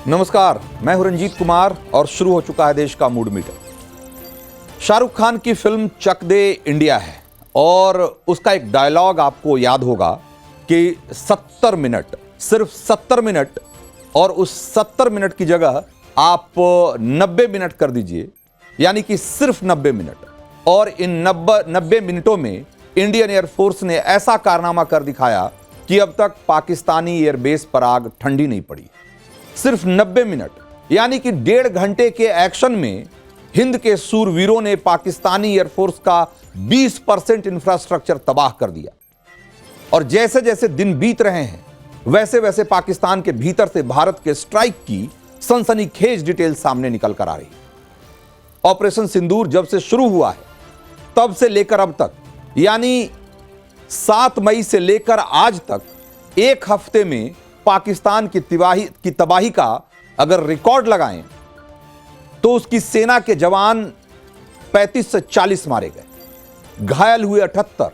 नमस्कार, मैं हूं रंजीत कुमार और शुरू हो चुका है देश का मूड मीटर। शाहरुख खान की फिल्म चक दे इंडिया है और उसका एक डायलॉग आपको याद होगा कि 70 मिनट, सिर्फ 70 मिनट, और उस 70 मिनट की जगह आप 90 मिनट कर दीजिए, यानी कि सिर्फ 90 मिनट। और इन 90 मिनटों में इंडियन एयरफोर्स ने ऐसा कारनामा कर दिखाया कि अब तक पाकिस्तानी एयरबेस पर आग ठंडी नहीं पड़ी। सिर्फ 90 मिनट, यानी कि 1.5 घंटे के एक्शन में हिंद के सूरवीरों ने पाकिस्तानी एयरफोर्स का 20% इंफ्रास्ट्रक्चर तबाह कर दिया। और जैसे जैसे दिन बीत रहे हैं वैसे वैसे पाकिस्तान के भीतर से भारत के स्ट्राइक की सनसनीखेज डिटेल सामने निकल कर आ रही। ऑपरेशन सिंदूर जब से शुरू हुआ है तब से लेकर अब तक, यानी 7 मई से लेकर आज तक, एक हफ्ते में पाकिस्तान की तबाही का अगर रिकॉर्ड लगाएं तो उसकी सेना के जवान 35 से 40 मारे गए, घायल हुए 78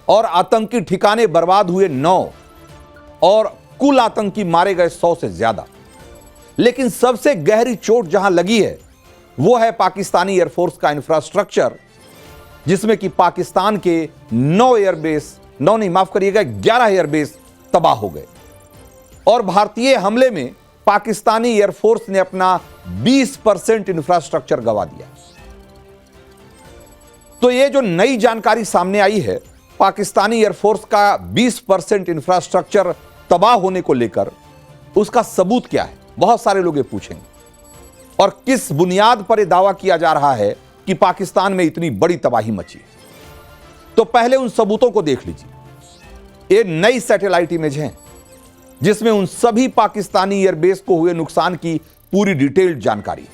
और आतंकी ठिकाने बर्बाद हुए 9 और कुल आतंकी मारे गए 100 से ज्यादा। लेकिन सबसे गहरी चोट जहां लगी है वो है पाकिस्तानी एयरफोर्स का इंफ्रास्ट्रक्चर, जिसमें कि पाकिस्तान के 11 एयरबेस तबाह हो गए। और भारतीय हमले में पाकिस्तानी एयरफोर्स ने अपना 20% इंफ्रास्ट्रक्चर गंवा दिया। तो ये जो नई जानकारी सामने आई है पाकिस्तानी एयरफोर्स का 20% इंफ्रास्ट्रक्चर तबाह होने को लेकर, उसका सबूत क्या है? बहुत सारे लोग ये पूछेंगे। और किस बुनियाद पर यह दावा किया जा रहा है कि पाकिस्तान में इतनी बड़ी तबाही मची है? तो पहले उन सबूतों को देख लीजिए। ये नई सैटेलाइट इमेज है जिसमें उन सभी पाकिस्तानी एयरबेस को हुए नुकसान की पूरी डिटेल्ड जानकारी।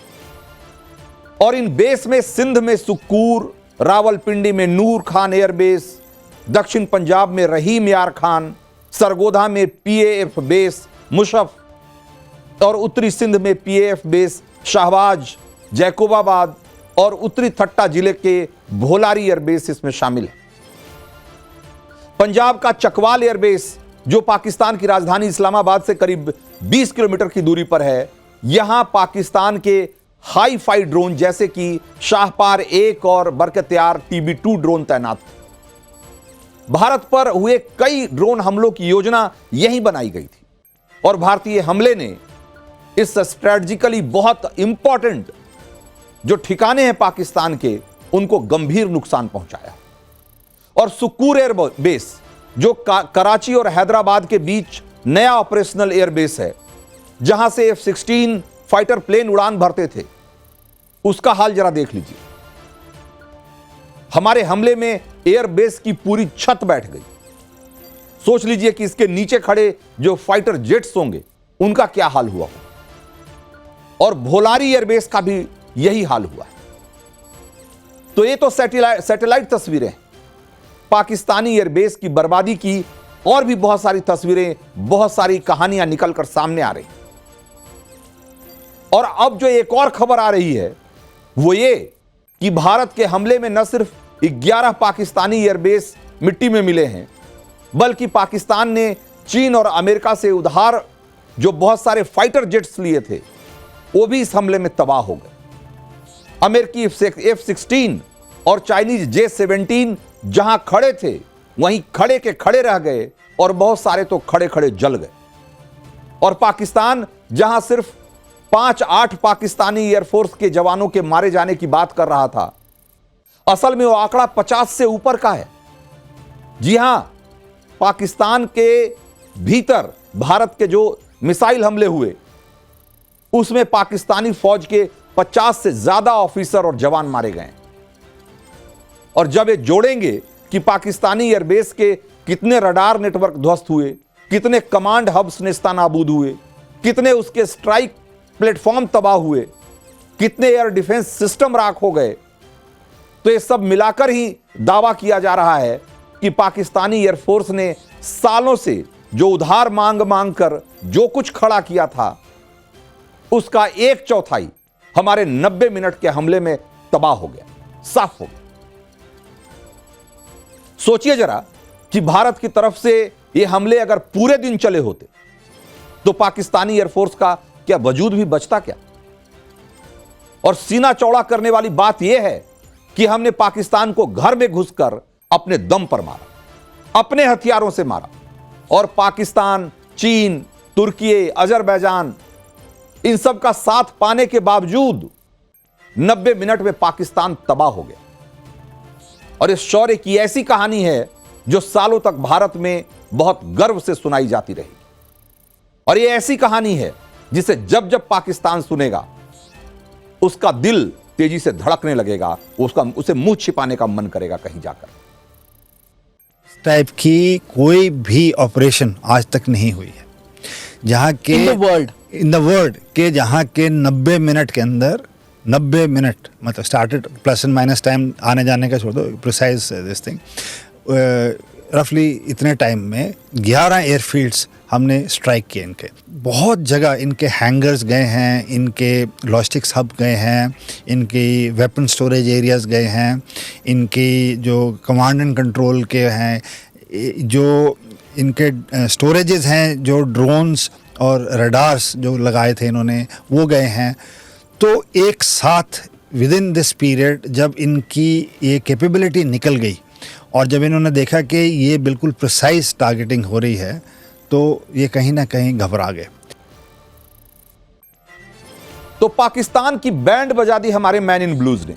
और इन बेस में सिंध में सुक्कूर, रावलपिंडी में नूर खान एयरबेस, दक्षिण पंजाब में रहीम यार खान, सरगोधा में पीएएफ बेस मुशफ, और उत्तरी सिंध में पीएएफ बेस शाहबाज, जैकोबाबाद और उत्तरी थट्टा जिले के भोलारी एयरबेस इसमें शामिल है। पंजाब का चकवाल एयरबेस जो पाकिस्तान की राजधानी इस्लामाबाद से करीब 20 किलोमीटर की दूरी पर है, यहां पाकिस्तान के हाई फाई ड्रोन जैसे कि शाहपार 1 और बरकतयार TB2 ड्रोन तैनात थे। भारत पर हुए कई ड्रोन हमलों की योजना यहीं बनाई गई थी और भारतीय हमले ने इस स्ट्रेटजिकली बहुत इंपॉर्टेंट जो ठिकाने हैं पाकिस्तान के, उनको गंभीर नुकसान पहुंचाया। और सुक्कूर एयरबेस जो कराची और हैदराबाद के बीच नया ऑपरेशनल एयरबेस है, जहां से F-16 फाइटर प्लेन उड़ान भरते थे, उसका हाल जरा देख लीजिए। हमारे हमले में एयरबेस की पूरी छत बैठ गई। सोच लीजिए कि इसके नीचे खड़े जो फाइटर जेट्स होंगे उनका क्या हाल हुआ हो। और भोलारी एयरबेस का भी यही हाल हुआ है। तो ये तो सैटेलाइट तस्वीरें हैं पाकिस्तानी एयरबेस की बर्बादी की, और भी बहुत सारी तस्वीरें, बहुत सारी कहानियां निकलकर सामने आ रही। और अब जो एक और खबर आ रही है वो ये कि भारत के हमले में न सिर्फ 11 पाकिस्तानी एयरबेस मिट्टी में मिले हैं, बल्कि पाकिस्तान ने चीन और अमेरिका से उधार जो बहुत सारे फाइटर जेट्स लिए थे वो भी इस हमले में तबाह हो गए। अमेरिकी F-16 और चाइनीज J-17 जहां खड़े थे वहीं खड़े के खड़े रह गए और बहुत सारे तो खड़े खड़े जल गए। और पाकिस्तान जहां सिर्फ 5-8 पाकिस्तानी एयरफोर्स के जवानों के मारे जाने की बात कर रहा था, असल में वो आंकड़ा 50 से ऊपर का है। जी हां, पाकिस्तान के भीतर भारत के जो मिसाइल हमले हुए उसमें पाकिस्तानी फौज के 50 से ज्यादा ऑफिसर और जवान मारे गए। और जब ये जोड़ेंगे कि पाकिस्तानी एयरबेस के कितने रडार नेटवर्क ध्वस्त हुए, कितने कमांड हब्स नेस्तानाबूद हुए, कितने उसके स्ट्राइक प्लेटफॉर्म तबाह हुए, कितने एयर डिफेंस सिस्टम राख हो गए, तो ये सब मिलाकर ही दावा किया जा रहा है कि पाकिस्तानी एयरफोर्स ने सालों से जो उधार मांग कर जो कुछ खड़ा किया था उसका 1/4 हमारे 90 मिनट के हमले में तबाह हो गया, साफ हो गया। सोचिए जरा कि भारत की तरफ से ये हमले अगर पूरे दिन चले होते तो पाकिस्तानी एयरफोर्स का क्या वजूद भी बचता क्या? और सीना चौड़ा करने वाली बात यह है कि हमने पाकिस्तान को घर में घुसकर अपने दम पर मारा, अपने हथियारों से मारा। और पाकिस्तान, चीन, तुर्की, अजरबैजान, इन सब का साथ पाने के बावजूद 90 मिनट में पाकिस्तान तबाह हो गया। और इस शौर्य की ऐसी कहानी है जो सालों तक भारत में बहुत गर्व से सुनाई जाती रहेगी। और यह ऐसी कहानी है जिसे जब जब पाकिस्तान सुनेगा उसका दिल तेजी से धड़कने लगेगा, उसे मुंह छिपाने का मन करेगा कहीं जाकर। इस टाइप की कोई भी ऑपरेशन आज तक नहीं हुई है जहां के इन द वर्ल्ड के जहां के 90 मिनट के अंदर 90 मिनट मतलब started plus and minus time आने जाने का छोड़ दो, प्रिसाइज दिस थिंग, रफली इतने टाइम में 11 एयरफील्ड्स हमने स्ट्राइक किए। इनके बहुत जगह इनके हैंगर्स गए हैं, इनके लॉजिस्टिक्स हब गए हैं, इनकी वेपन स्टोरेज एरियाज गए हैं, इनकी जो कमांड एंड कंट्रोल के हैं, जो इनके स्टोरेजेस हैं, जो ड्रोन्स और रडार्स जो लगाए थे इन्होंने वो गए हैं। तो एक साथ विद इन दिस पीरियड जब इनकी ये कैपेबिलिटी निकल गई और जब इन्होंने देखा कि ये बिल्कुल प्रिसाइज टारगेटिंग हो रही है तो ये कहीं ना कहीं घबरा गए। तो पाकिस्तान की बैंड बजा दी हमारे मैन इन ब्लूज ने,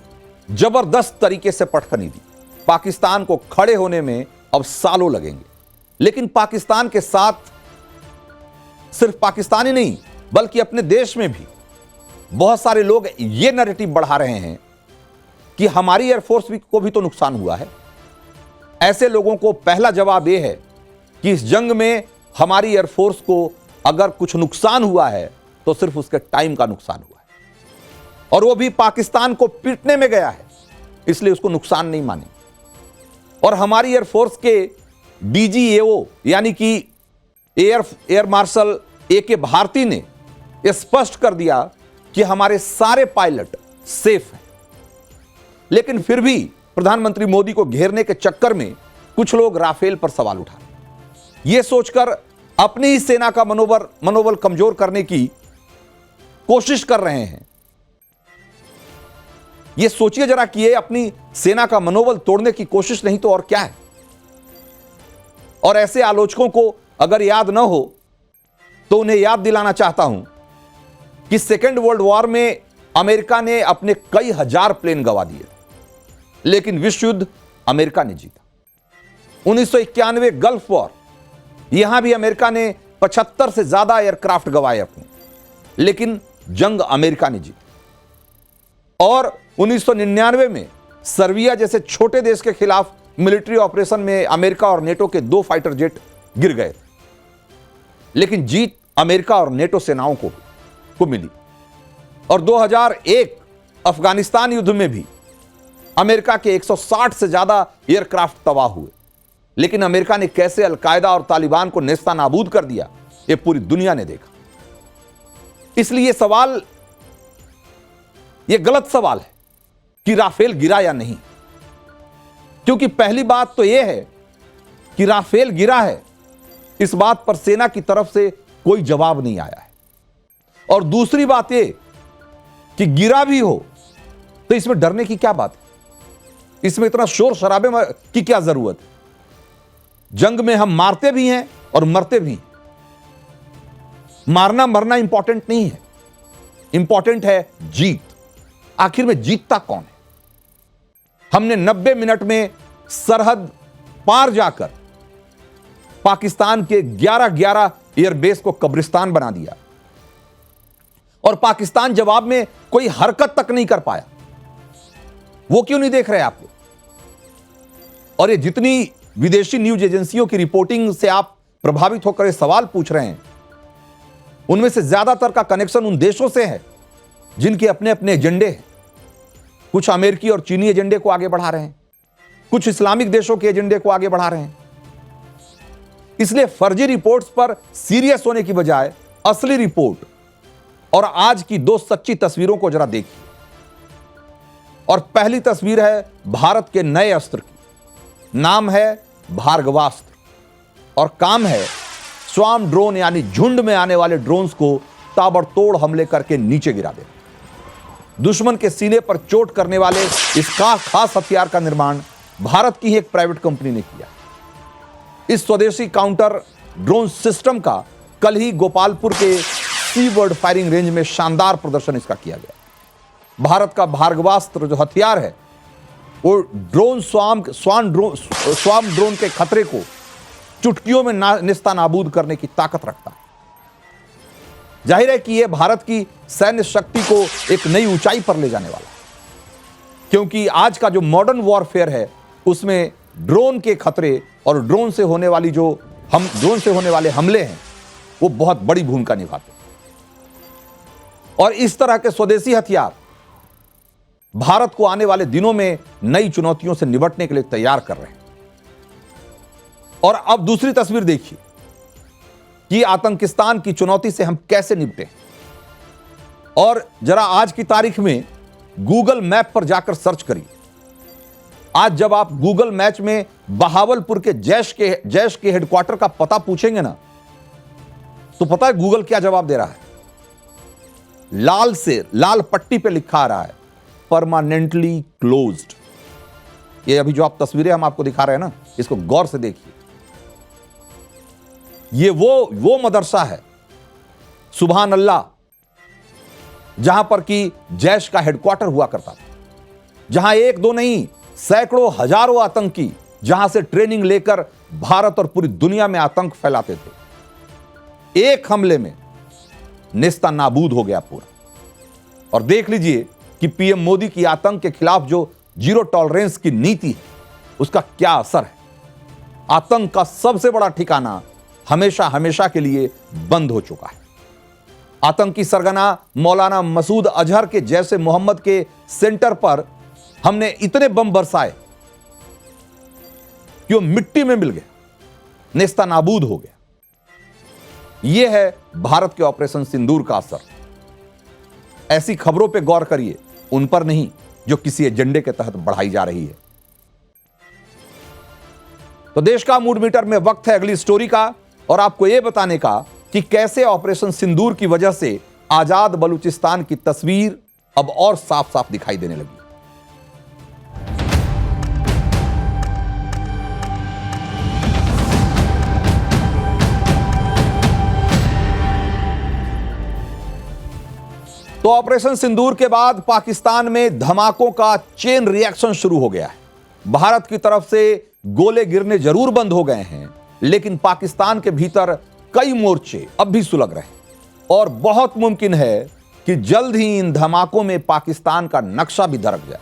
जबरदस्त तरीके से पटखनी दी। पाकिस्तान को खड़े होने में अब सालों लगेंगे, लेकिन पाकिस्तान के साथ सिर्फ पाकिस्तान ही नहीं बल्कि अपने देश में भी बहुत सारे लोग यह नैरेटिव बढ़ा रहे हैं कि हमारी एयरफोर्स को भी तो नुकसान हुआ है। ऐसे लोगों को पहला जवाब यह है कि इस जंग में हमारी एयरफोर्स को अगर कुछ नुकसान हुआ है तो सिर्फ उसके टाइम का नुकसान हुआ है, और वो भी पाकिस्तान को पीटने में गया है, इसलिए उसको नुकसान नहीं माने। और हमारी एयरफोर्स के डीजीएओ यानी कि एयर मार्शल ए.के. भारती ने यह स्पष्ट कर दिया कि हमारे सारे पायलट सेफ हैं। लेकिन फिर भी प्रधानमंत्री मोदी को घेरने के चक्कर में कुछ लोग राफेल पर सवाल उठा रहे हैं, यह सोचकर अपनी ही सेना का मनोबल कमजोर करने की कोशिश कर रहे हैं। यह सोचिए जरा कि ये अपनी सेना का मनोबल तोड़ने की कोशिश नहीं तो और क्या है। और ऐसे आलोचकों को अगर याद ना हो तो उन्हें याद दिलाना चाहता हूं कि सेकेंड वर्ल्ड वॉर में अमेरिका ने अपने कई हजार प्लेन गंवा दिए, लेकिन विश्व युद्ध अमेरिका ने जीता। 1991 गल्फ वॉर, यहां भी अमेरिका ने 75 से ज्यादा एयरक्राफ्ट गंवाए अपने, लेकिन जंग अमेरिका ने जीती। और 1999 में सर्बिया जैसे छोटे देश के खिलाफ मिलिट्री ऑपरेशन में अमेरिका और नेटो के 2 फाइटर जेट गिर गए थे, लेकिन जीत अमेरिका और नेटो सेनाओं को मिली। और 2001 अफगानिस्तान युद्ध में भी अमेरिका के 160 से ज्यादा एयरक्राफ्ट तबाह हुए, लेकिन अमेरिका ने कैसे अलकायदा और तालिबान को नेस्तानाबूद कर दिया यह पूरी दुनिया ने देखा। इसलिए सवाल, यह गलत सवाल है कि राफेल गिरा या नहीं, क्योंकि पहली बात तो यह है कि राफेल गिरा है, इस बात पर सेना की तरफ से कोई जवाब नहीं आया है। और दूसरी बात यह कि गिरा भी हो तो इसमें डरने की क्या बात है, इसमें इतना शोर शराबे की क्या जरूरत है। जंग में हम मारते भी हैं और मरते भी हैं। मारना मरना इंपॉर्टेंट नहीं है, इंपॉर्टेंट है जीत। आखिर में जीतता कौन है? हमने 90 मिनट में सरहद पार जाकर पाकिस्तान के 11 एयरबेस को कब्रिस्तान बना दिया, और पाकिस्तान जवाब में कोई हरकत तक नहीं कर पाया। वो क्यों नहीं देख रहे आप लोग? और ये जितनी विदेशी न्यूज एजेंसियों की रिपोर्टिंग से आप प्रभावित होकर ये सवाल पूछ रहे हैं, उनमें से ज्यादातर का कनेक्शन उन देशों से है जिनके अपने अपने एजेंडे हैं। कुछ अमेरिकी और चीनी एजेंडे को आगे बढ़ा रहे हैं, कुछ इस्लामिक देशों के एजेंडे को आगे बढ़ा रहे हैं। इसलिए फर्जी रिपोर्ट्स पर सीरियस होने की बजाय असली रिपोर्ट और आज की 2 सच्ची तस्वीरों को जरा देखिए। और पहली तस्वीर है भारत के नए अस्त्र की, नाम है भार्गवास्त्र, और काम है स्वार्म ड्रोन यानी झुंड में आने वाले ड्रोन्स को ताबड़तोड़ हमले करके नीचे गिरा देना। दुश्मन के सीने पर चोट करने वाले इस खास हथियार का निर्माण भारत की ही एक प्राइवेट कंपनी ने किया। इस स्वदेशी काउंटर ड्रोन सिस्टम का कल ही गोपालपुर के सी बर्ड फायरिंग रेंज में शानदार प्रदर्शन इसका किया गया। भारत का भार्गवास्त्र जो हथियार है वो ड्रोन स्वाम ड्रोन के खतरे को चुटकियों में निस्तानाबूद करने की ताकत रखता है। जाहिर है कि यह भारत की सैन्य शक्ति को एक नई ऊंचाई पर ले जाने वाला है, क्योंकि आज का जो मॉडर्न वॉरफेयर है उसमें ड्रोन के खतरे और ड्रोन से होने वाले हमले हैं वो बहुत बड़ी भूमिका निभाते हैं। और इस तरह के स्वदेशी हथियार भारत को आने वाले दिनों में नई चुनौतियों से निपटने के लिए तैयार कर रहे हैं। और अब दूसरी तस्वीर देखिए कि आतंकिस्तान की चुनौती से हम कैसे निपटे। और जरा आज की तारीख में गूगल मैप पर जाकर सर्च करिए। आज जब आप गूगल मैप में बहावलपुर के जैश के हेडक्वार्टर का पता पूछेंगे ना, तो पता है गूगल क्या जवाब दे रहा है? लाल पट्टी पे लिखा आ रहा है परमानेंटली क्लोज्ड। ये अभी जो आप तस्वीरें हम आपको दिखा रहे हैं ना, इसको गौर से देखिए। ये वो मदरसा है, सुभान अल्लाह, जहां पर कि जैश का हेडक्वार्टर हुआ करता था, जहां एक दो नहीं सैकड़ों हजारों आतंकी जहां से ट्रेनिंग लेकर भारत और पूरी दुनिया में आतंक फैलाते थे, एक हमले में नेस्ता नाबूद हो गया पूरा। और देख लीजिए कि पीएम मोदी की आतंक के खिलाफ जो जीरो टॉलरेंस की नीति है उसका क्या असर है। आतंक का सबसे बड़ा ठिकाना हमेशा के लिए बंद हो चुका है। आतंकी सरगना मौलाना मसूद अजहर के जैसे मोहम्मद के सेंटर पर हमने इतने बम बरसाए कि वो मिट्टी में मिल गया, नेस्ता नाबूद हो गया। यह है भारत के ऑपरेशन सिंदूर का असर। ऐसी खबरों पे गौर करिए, उन पर नहीं जो किसी एजेंडे के तहत बढ़ाई जा रही है। तो देश का मूड मीटर में वक्त है अगली स्टोरी का, और आपको यह बताने का कि कैसे ऑपरेशन सिंदूर की वजह से आजाद बलूचिस्तान की तस्वीर अब और साफ साफ दिखाई देने लगी। तो ऑपरेशन सिंदूर के बाद पाकिस्तान में धमाकों का चेन रिएक्शन शुरू हो गया है। भारत की तरफ से गोले गिरने जरूर बंद हो गए हैं, लेकिन पाकिस्तान के भीतर कई मोर्चे अब भी सुलग रहे हैं और बहुत मुमकिन है कि जल्द ही इन धमाकों में पाकिस्तान का नक्शा भी दरक जाए,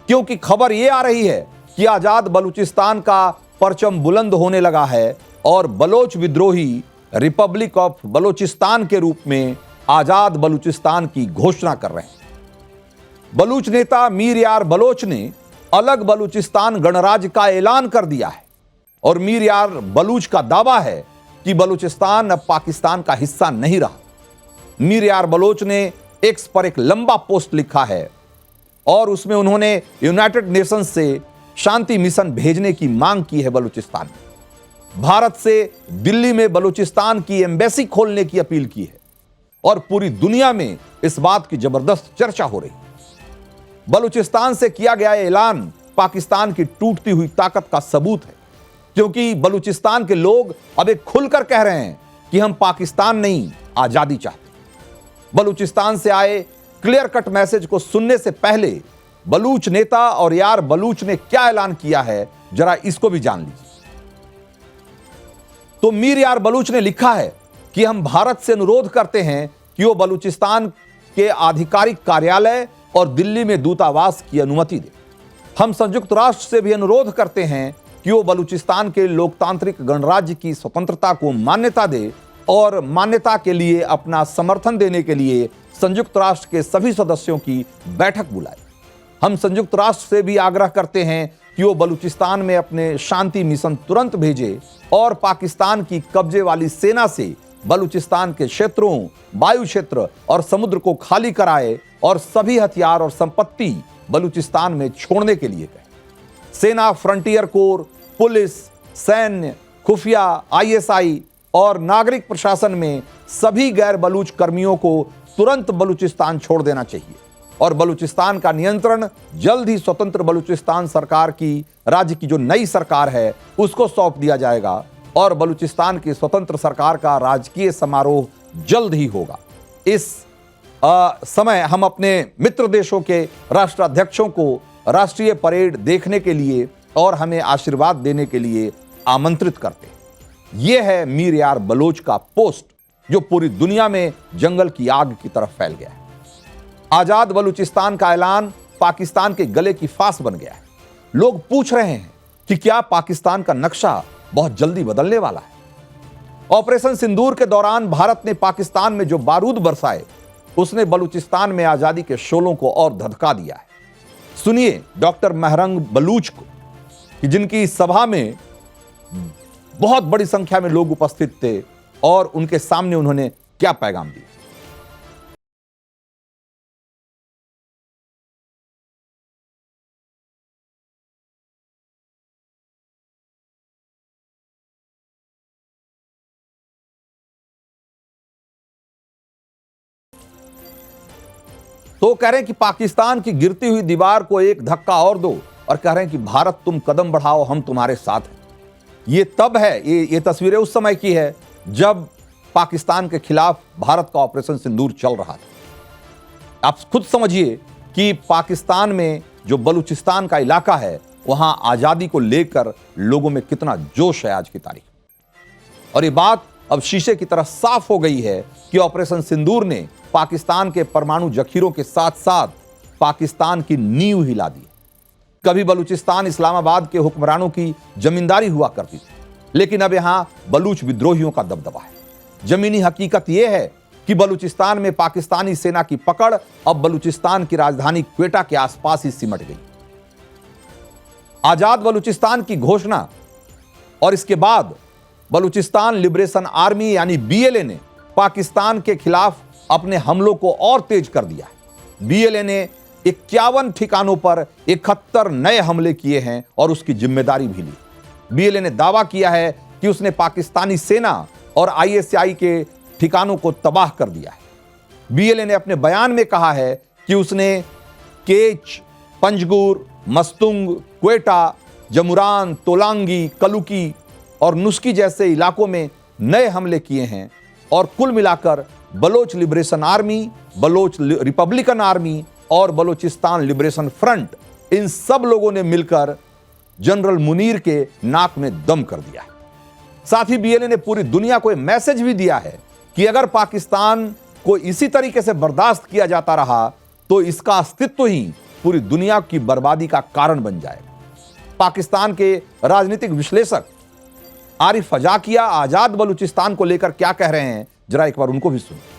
क्योंकि खबर यह आ रही है कि आजाद बलूचिस्तान का परचम बुलंद होने लगा है और बलोच विद्रोही रिपब्लिक ऑफ बलोचिस्तान के रूप में आजाद बलूचिस्तान की घोषणा कर रहे हैं। बलूच नेता मीर यार बलोच ने अलग बलूचिस्तान गणराज्य का ऐलान कर दिया है और मीर यार बलूच का दावा है कि बलूचिस्तान अब पाकिस्तान का हिस्सा नहीं रहा। मीर यार बलोच ने एक्स पर एक लंबा पोस्ट लिखा है और उसमें उन्होंने यूनाइटेड नेशंस से शांति मिशन भेजने की मांग की है। बलूचिस्तान भारत से दिल्ली में बलूचिस्तान की एम्बेसी खोलने की अपील की है और पूरी दुनिया में इस बात की जबरदस्त चर्चा हो रही है। बलूचिस्तान से किया गया ऐलान पाकिस्तान की टूटती हुई ताकत का सबूत है, क्योंकि बलूचिस्तान के लोग अब एक खुलकर कह रहे हैं कि हम पाकिस्तान नहीं, आजादी चाहते। बलूचिस्तान से आए क्लियर कट मैसेज को सुनने से पहले बलूच नेता और यार बलूच ने क्या ऐलान किया है, जरा इसको भी जान लीजिए। तो मीर यार बलूच ने लिखा है कि हम भारत से अनुरोध करते हैं कि वो बलूचिस्तान के आधिकारिक कार्यालय और दिल्ली में दूतावास की अनुमति दे। हम संयुक्त राष्ट्र से भी अनुरोध करते हैं कि वो बलूचिस्तान के लोकतांत्रिक गणराज्य की स्वतंत्रता को मान्यता दे और मान्यता के लिए अपना समर्थन देने के लिए संयुक्त राष्ट्र के सभी सदस्यों की बैठक बुलाए। हम संयुक्त राष्ट्र से भी आग्रह करते हैं कि वो बलूचिस्तान में अपने शांति मिशन तुरंत भेजे और पाकिस्तान की कब्जे वाली सेना से बलूचिस्तान के क्षेत्रों, वायु क्षेत्र और समुद्र को खाली कराए और सभी हथियार और संपत्ति बलूचिस्तान में छोड़ने के लिए कहे। सेना, फ्रंटियर कोर, पुलिस, सैन्य, खुफिया, आईएसआई और नागरिक प्रशासन में सभी गैर बलूच कर्मियों को तुरंत बलूचिस्तान छोड़ देना चाहिए और बलूचिस्तान का नियंत्रण जल्द ही स्वतंत्र बलूचिस्तान सरकार की, राज्य की जो नई सरकार है, उसको सौंप दिया जाएगा और बलूचिस्तान की स्वतंत्र सरकार का राजकीय समारोह जल्द ही होगा। इस समय हम अपने मित्र देशों के राष्ट्राध्यक्षों को राष्ट्रीय परेड देखने के लिए और हमें आशीर्वाद देने के लिए आमंत्रित करते हैं। यह है मीर यार बलोच का पोस्ट जो पूरी दुनिया में जंगल की आग की तरफ फैल गया है। आजाद बलूचिस्तान का ऐलान पाकिस्तान के गले की फांस बन गया है। लोग पूछ रहे हैं कि क्या पाकिस्तान का नक्शा बहुत जल्दी बदलने वाला है। ऑपरेशन सिंदूर के दौरान भारत ने पाकिस्तान में जो बारूद बरसाए, उसने बलूचिस्तान में आजादी के शोलों को और धधका दिया है। सुनिए डॉक्टर महरंग बलूच को, कि जिनकी सभा में बहुत बड़ी संख्या में लोग उपस्थित थे और उनके सामने उन्होंने क्या पैगाम दिया। तो कह रहे हैं कि पाकिस्तान की गिरती हुई दीवार को एक धक्का और दो और कह रहे हैं कि भारत तुम कदम बढ़ाओ, हम तुम्हारे साथ हैं। ये तब है, ये तस्वीरें उस समय की है जब पाकिस्तान के खिलाफ भारत का ऑपरेशन सिंदूर चल रहा था। आप खुद समझिए कि पाकिस्तान में जो बलूचिस्तान का इलाका है, वहां आजादी को लेकर लोगों में कितना जोश है आज की तारीख। और ये बात अब शीशे की तरह साफ हो गई है कि ऑपरेशन सिंदूर ने पाकिस्तान के परमाणु जखीरों के साथ साथ पाकिस्तान की नींव हिला दी। कभी बलूचिस्तान इस्लामाबाद के हुक्मरानों की जमींदारी हुआ करती थी, लेकिन अब यहां बलूच विद्रोहियों का दबदबा है। जमीनी हकीकत यह है कि बलूचिस्तान में पाकिस्तानी सेना की पकड़ अब बलूचिस्तान की राजधानी क्वेटा के आसपास ही सिमट गई। आजाद बलूचिस्तान की घोषणा और इसके बाद बलूचिस्तान लिबरेशन आर्मी यानी बीएलए ने पाकिस्तान के खिलाफ अपने हमलों को और तेज कर दिया है। बीएलए ने 51 ठिकानों पर 71 नए हमले किए हैं और उसकी जिम्मेदारी भी ली। बीएलए ने दावा किया है कि उसने पाकिस्तानी सेना और आईएसआई के ठिकानों को तबाह कर दिया है। बीएलए ने अपने बयान में कहा है कि उसने केच, पंजगुर, मस्तुंग, क्वेटा, जमुरान, तोलांगी, कलुकी और नुस्की जैसे इलाकों में नए हमले किए हैं और कुल मिलाकर Baloch liberation army, Baloch republican army और बलोचिस्तान लिबरेशन फ्रंट, इन सब लोगों ने मिलकर जनरल मुनीर के नाक में दम कर दिया है। साथ ही बीएलए ने पूरी दुनिया को एक मैसेज भी दिया है कि अगर पाकिस्तान को इसी तरीके से बर्दाश्त किया जाता रहा तो इसका अस्तित्व ही पूरी दुनिया की बर्बादी का कारण बन जाएगा। पाकिस्तान के राजनीतिक विश्लेषक आरिफ फजाकिया आजाद बलूचिस्तान को लेकर क्या कह रहे हैं, जरा एक बार उनको भी सुनिए।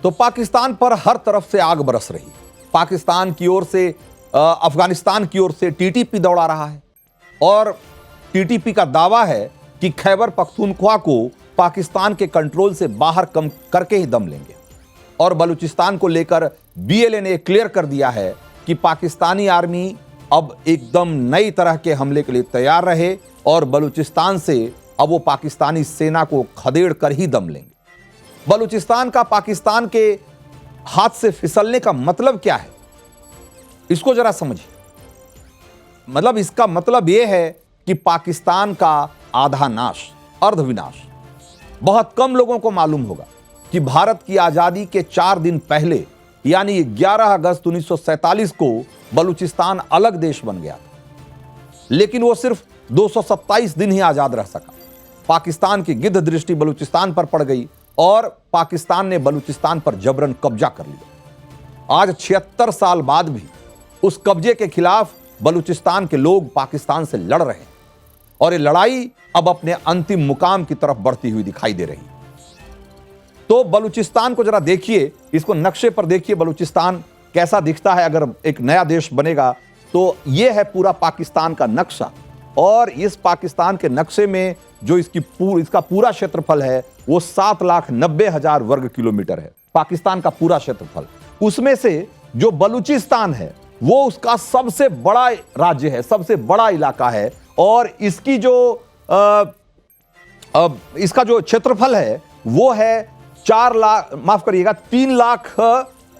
तो पाकिस्तान पर हर तरफ से आग बरस रही। पाकिस्तान की ओर से अफगानिस्तान की ओर से टीटीपी दौड़ा रहा है और टीटीपी का दावा है कि खैबर पख्तूनख्वा को पाकिस्तान के कंट्रोल से बाहर कम करके ही दम लेंगे। और बलूचिस्तान को लेकर बीएलए ने क्लियर कर दिया है कि पाकिस्तानी आर्मी अब एकदम नई तरह के हमले के लिए तैयार रहे और बलूचिस्तान से अब वो पाकिस्तानी सेना को खदेड़ कर ही दम लेंगे। बलूचिस्तान का पाकिस्तान के हाथ से फिसलने का मतलब क्या है, इसको जरा समझिए। मतलब इसका मतलब यह है कि पाकिस्तान का आधा नाश, अर्धविनाश। बहुत कम लोगों को मालूम होगा कि भारत की आजादी के 4 दिन पहले यानी 11 अगस्त 1947 को बलूचिस्तान अलग देश बन गया था, लेकिन वो सिर्फ 227 दिन ही आजाद रह सका। पाकिस्तान की गिद्ध दृष्टि बलूचिस्तान पर पड़ गई और पाकिस्तान ने बलूचिस्तान पर जबरन कब्जा कर लिया। आज 76 साल बाद भी उस कब्जे के खिलाफ बलूचिस्तान के लोग पाकिस्तान से लड़ रहे हैं और ये लड़ाई अब अपने अंतिम मुकाम की तरफ बढ़ती हुई दिखाई दे रही है। तो बलूचिस्तान को जरा देखिए, इसको नक्शे पर देखिए, बलूचिस्तान कैसा दिखता है अगर एक नया देश बनेगा। तो यह है पूरा पाकिस्तान का नक्शा और इस पाकिस्तान के नक्शे में जो इसका पूरा क्षेत्रफल है वो 7,90,000 वर्ग किलोमीटर है। पाकिस्तान का पूरा क्षेत्रफल, उसमें से जो बलूचिस्तान है वो उसका सबसे बड़ा राज्य है, सबसे बड़ा इलाका है और इसकी इसका जो क्षेत्रफल है वो है 3 लाख,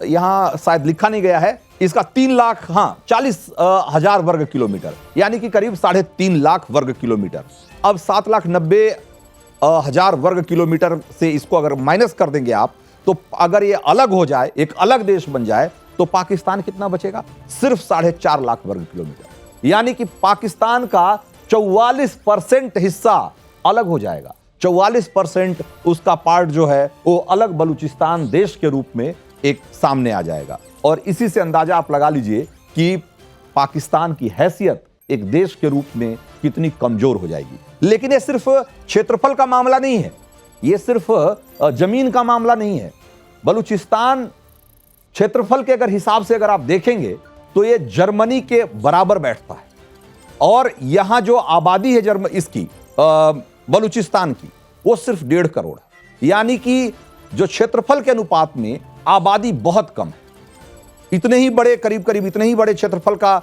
यहां शायद लिखा नहीं गया है, इसका 3,40,000 वर्ग किलोमीटर, यानी कि करीब 3.5 लाख वर्ग किलोमीटर। अब 7,90,000 वर्ग किलोमीटर से इसको अगर माइनस कर देंगे आप, तो अगर ये अलग हो जाए, एक अलग देश बन जाए, तो पाकिस्तान कितना बचेगा? सिर्फ 4.5 लाख वर्ग किलोमीटर, यानी कि पाकिस्तान का 44% हिस्सा अलग हो जाएगा। 44% उसका पार्ट जो है वो अलग बलूचिस्तान देश के रूप में एक सामने आ जाएगा। और इसी से अंदाजा आप लगा लीजिए कि पाकिस्तान की हैसियत एक देश के रूप में कितनी कमजोर हो जाएगी। लेकिन ये सिर्फ क्षेत्रफल का मामला नहीं है, ये सिर्फ जमीन का मामला नहीं है। बलूचिस्तान क्षेत्रफल के अगर हिसाब से अगर आप देखेंगे तो ये जर्मनी के बराबर बैठता है और यहां जो आबादी है इसकी बलूचिस्तान की वो सिर्फ 1.5 करोड़ है, यानी कि जो क्षेत्रफल के अनुपात में आबादी बहुत कम है। इतने ही बड़े, करीब इतने ही बड़े क्षेत्रफल का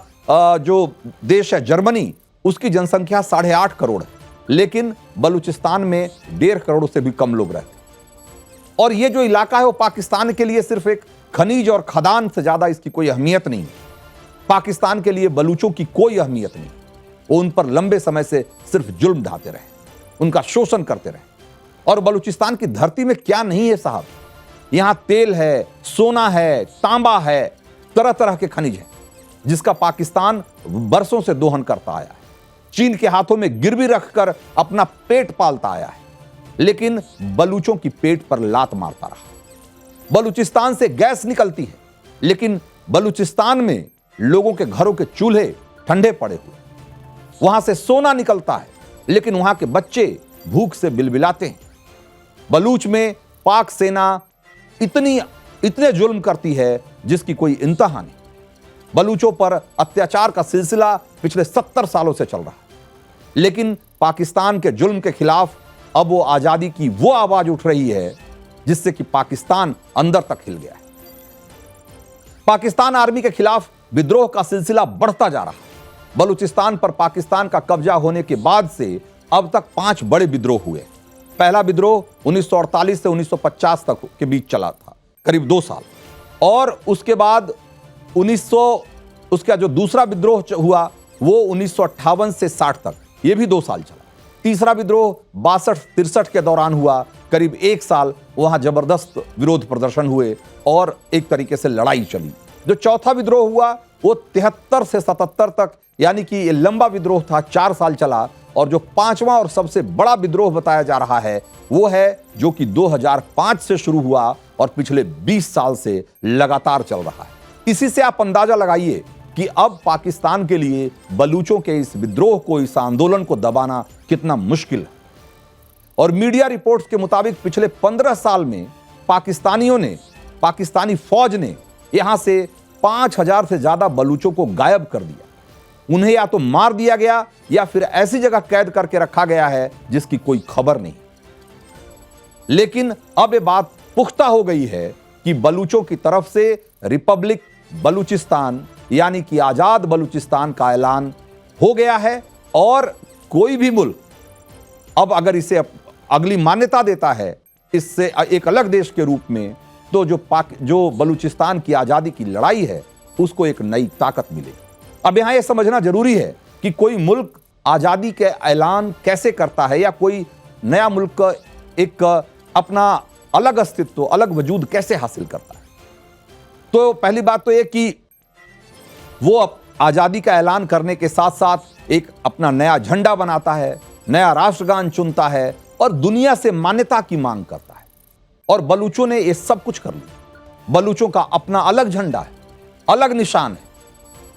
जो देश है जर्मनी, उसकी जनसंख्या 8.5 करोड़ है, लेकिन बलूचिस्तान में 1.5 करोड़ से भी कम लोग रहते हैं। और ये जो इलाका है वो पाकिस्तान के लिए सिर्फ एक खनिज और खदान से ज्यादा इसकी कोई अहमियत नहीं है। पाकिस्तान के लिए बलूचों की कोई अहमियत नहीं, वो उन पर लंबे समय से सिर्फ जुल्म ढाते रहे, उनका शोषण करते रहे। और बलूचिस्तान की धरती में क्या नहीं है साहब, यहां तेल है, सोना है, तांबा है, तरह तरह के खनिज हैं जिसका पाकिस्तान बरसों से दोहन करता आया है। चीन के हाथों में गिरवी रखकर अपना पेट पालता आया है, लेकिन बलूचों की पेट पर लात मारता रहा। बलूचिस्तान से गैस निकलती है, लेकिन बलूचिस्तान में लोगों के घरों के चूल्हे ठंडे पड़े हुए। वहां से सोना निकलता है, लेकिन वहां के बच्चे भूख से बिलबिलाते हैं। बलूच में पाक सेना इतने जुल्म करती है जिसकी कोई इंतहा नहीं। बलूचों पर अत्याचार का सिलसिला पिछले 70 सालों से चल रहा है, लेकिन पाकिस्तान के जुल्म के खिलाफ अब वो आजादी की वो आवाज उठ रही है जिससे कि पाकिस्तान अंदर तक हिल गया है। पाकिस्तान आर्मी के खिलाफ विद्रोह का सिलसिला बढ़ता जा रहा है। बलूचिस्तान पर पाकिस्तान का कब्जा होने के बाद से अब तक 5 बड़े विद्रोह हुए। पहला विद्रोह 1948 से 1950 तक के बीच चला था, करीब 2 साल। और उसके बाद उसका जो दूसरा विद्रोह हुआ वो 1958 से 60 तक, ये भी 2 साल चला। तीसरा विद्रोह 62-63 के दौरान हुआ, करीब 1 साल वहां जबरदस्त विरोध प्रदर्शन हुए और एक तरीके से लड़ाई चली। जो चौथा विद्रोह हुआ वो 73 से 77 तक, यानी कि ये लंबा विद्रोह था, 4 साल चला। और जो 5वां और सबसे बड़ा विद्रोह बताया जा रहा है वो है जो कि 2005 से शुरू हुआ और पिछले 20 साल से लगातार चल रहा है। इसी से आप अंदाजा लगाइए कि अब पाकिस्तान के लिए बलूचों के इस विद्रोह को, इस आंदोलन को दबाना कितना मुश्किल है। और मीडिया रिपोर्ट्स के मुताबिक पिछले 15 साल में पाकिस्तानी फौज ने यहां से 5,000 से ज्यादा बलूचों को गायब कर दिया। उन्हें या तो मार दिया गया या फिर ऐसी जगह कैद करके रखा गया है जिसकी कोई खबर नहीं। लेकिन अब यह बात पुख्ता हो गई है कि बलूचों की तरफ से रिपब्लिक बलूचिस्तान यानी कि आजाद बलूचिस्तान का ऐलान हो गया है। और कोई भी मुल्क अब अगर इसे अगली मान्यता देता है इससे एक अलग देश के रूप में, तो जो बलूचिस्तान की आज़ादी की लड़ाई है उसको एक नई ताकत मिले। अब यहाँ यह समझना जरूरी है कि कोई मुल्क आज़ादी के ऐलान कैसे करता है या कोई नया मुल्क एक अपना अलग अस्तित्व, अलग वजूद कैसे हासिल करता है। तो पहली बात तो यह कि वो आज़ादी का ऐलान करने के साथ साथ एक अपना नया झंडा बनाता है, नया राष्ट्रगान चुनता है और दुनिया से मान्यता की मांग करता है। और बलूचों ने ये सब कुछ कर लिया। बलूचों का अपना अलग झंडा है, अलग निशान है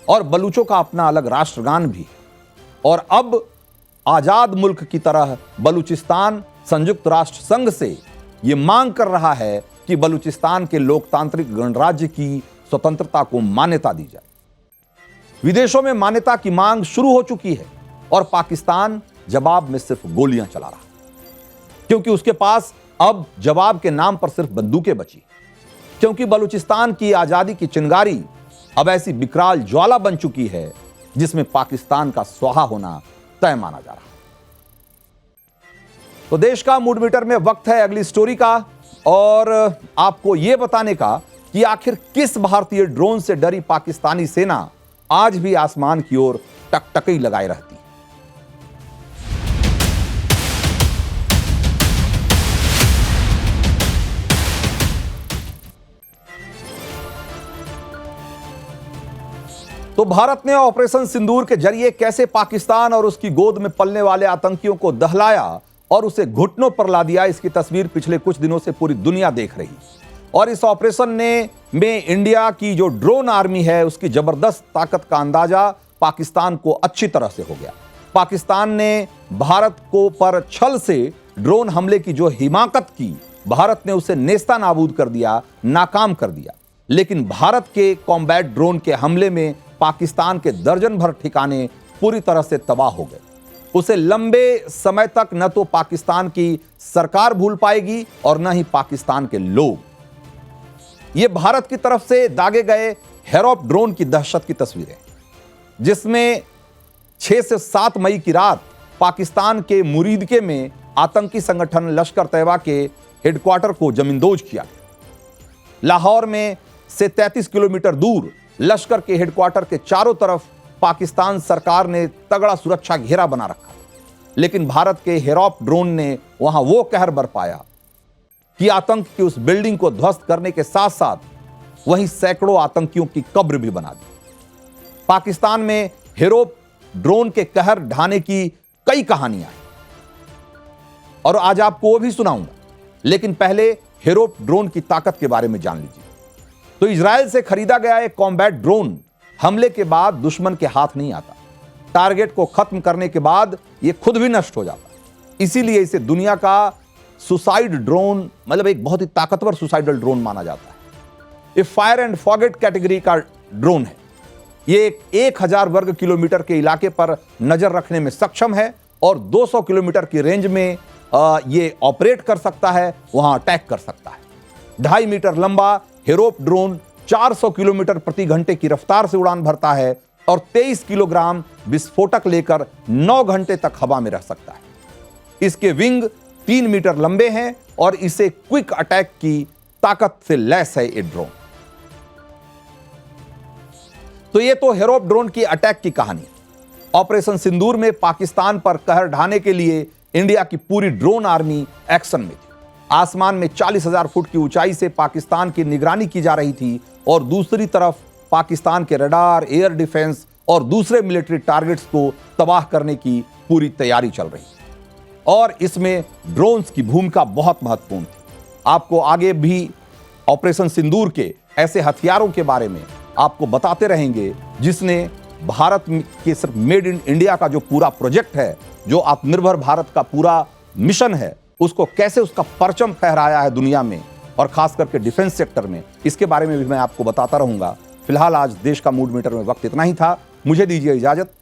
और बलूचों का अपना अलग राष्ट्रगान भी है। और अब आजाद मुल्क की तरह बलूचिस्तान संयुक्त राष्ट्र संघ से यह मांग कर रहा है कि बलूचिस्तान के लोकतांत्रिक गणराज्य की स्वतंत्रता को मान्यता दी जाए। विदेशों में मान्यता की मांग शुरू हो चुकी है और पाकिस्तान जवाब में सिर्फ गोलियां चला रहा है, क्योंकि उसके पास अब जवाब के नाम पर सिर्फ बंदूकें बची, क्योंकि बलूचिस्तान की आजादी की चिंगारी अब ऐसी विकराल ज्वाला बन चुकी है जिसमें पाकिस्तान का स्वाहा होना तय माना जा रहा है। तो देश का मूड मीटर में वक्त है अगली स्टोरी का और आपको यह बताने का कि आखिर किस भारतीय ड्रोन से डरी पाकिस्तानी सेना आज भी आसमान की ओर टकटकी लगाए रहती है। तो भारत ने ऑपरेशन सिंदूर के जरिए कैसे पाकिस्तान और उसकी गोद में पलने वाले आतंकियों को दहलाया और उसे घुटनों पर ला दिया, इसकी तस्वीर पिछले कुछ दिनों से पूरी दुनिया देख रही। और इस ऑपरेशन में इंडिया की जो ड्रोन आर्मी है उसकी जबरदस्त ताकत का अंदाजा पाकिस्तान को अच्छी तरह से हो गया। पाकिस्तान ने भारत को पर छल से ड्रोन हमले की जो हिमाकत की, भारत ने उसे नेस्ता नाबूद कर दिया, नाकाम कर दिया। लेकिन भारत के कॉम्बैट ड्रोन के हमले में पाकिस्तान के दर्जन भर ठिकाने पूरी तरह से तबाह हो गए। उसे लंबे समय तक न तो पाकिस्तान की सरकार भूल पाएगी और न ही पाकिस्तान के लोग। ये भारत की तरफ से दागे गए हेरोप ड्रोन की दहशत की तस्वीरें, जिसमें 6 से 7 मई की रात पाकिस्तान के मुरीदके में आतंकी संगठन लश्कर तैयबा के हेडक्वार्टर को जमींदोज किया। लाहौर में से 33 किलोमीटर दूर लश्कर के हेडक्वार्टर के चारों तरफ पाकिस्तान सरकार ने तगड़ा सुरक्षा घेरा बना रखा, लेकिन भारत के हेरोप ड्रोन ने वहां वो कहर बरपाया कि आतंक की उस बिल्डिंग को ध्वस्त करने के साथ साथ वहीं सैकड़ों आतंकियों की कब्र भी बना दी। पाकिस्तान में हेरोप ड्रोन के कहर ढाने की कई कहानियां हैं और आज आपको वो भी सुनाऊंगा, लेकिन पहले हेरोप ड्रोन की ताकत के बारे में जान लीजिए। तो इजराइल से खरीदा गया एक कॉम्बैट ड्रोन हमले के बाद दुश्मन के हाथ नहीं आता। टारगेट को खत्म करने के बाद यह खुद भी नष्ट हो जाता। इसीलिए इसे दुनिया का सुसाइड ड्रोन, मतलब एक बहुत ही ताकतवर सुसाइडल ड्रोन माना जाता है। ये फायर एंड फॉरगेट कैटेगरी का ड्रोन है। ये 1000 वर्ग किलोमीटर के इलाके पर नजर रखने में सक्षम है और 200 किलोमीटर की रेंज में ये ऑपरेट कर सकता है, वहां अटैक कर सकता है। 2.5 मीटर लंबा हेरोप ड्रोन 400 किलोमीटर प्रति घंटे की रफ्तार से उड़ान भरता है और 23 किलोग्राम विस्फोटक लेकर 9 घंटे तक हवा में रह सकता है। इसके विंग 3 मीटर लंबे हैं और इसे क्विक अटैक की ताकत से लैस है ये ड्रोन। तो ये तो हेरोप ड्रोन की अटैक की कहानी। ऑपरेशन सिंदूर में पाकिस्तान पर कहर ढाने के लिए इंडिया की पूरी ड्रोन आर्मी एक्शन में थी। आसमान में 40,000 फुट की ऊंचाई से पाकिस्तान की निगरानी की जा रही थी और दूसरी तरफ पाकिस्तान के रडार, एयर डिफेंस और दूसरे मिलिट्री टारगेट्स को तबाह करने की पूरी तैयारी चल रही है। और इसमें ड्रोन्स की भूमिका बहुत महत्वपूर्ण थी। आपको आगे भी ऑपरेशन सिंदूर के ऐसे हथियारों के बारे में आपको बताते रहेंगे जिसने भारत के सिर्फ मेड इन इंडिया का जो पूरा प्रोजेक्ट है, जो आत्मनिर्भर भारत का पूरा मिशन है, उसको कैसे उसका परचम फहराया है दुनिया में और खास करके डिफेंस सेक्टर में। इसके बारे में भी मैं आपको बताता रहूंगा। फिलहाल आज देश का मूड मीटर में वक्त इतना ही था। मुझे दीजिए इजाजत।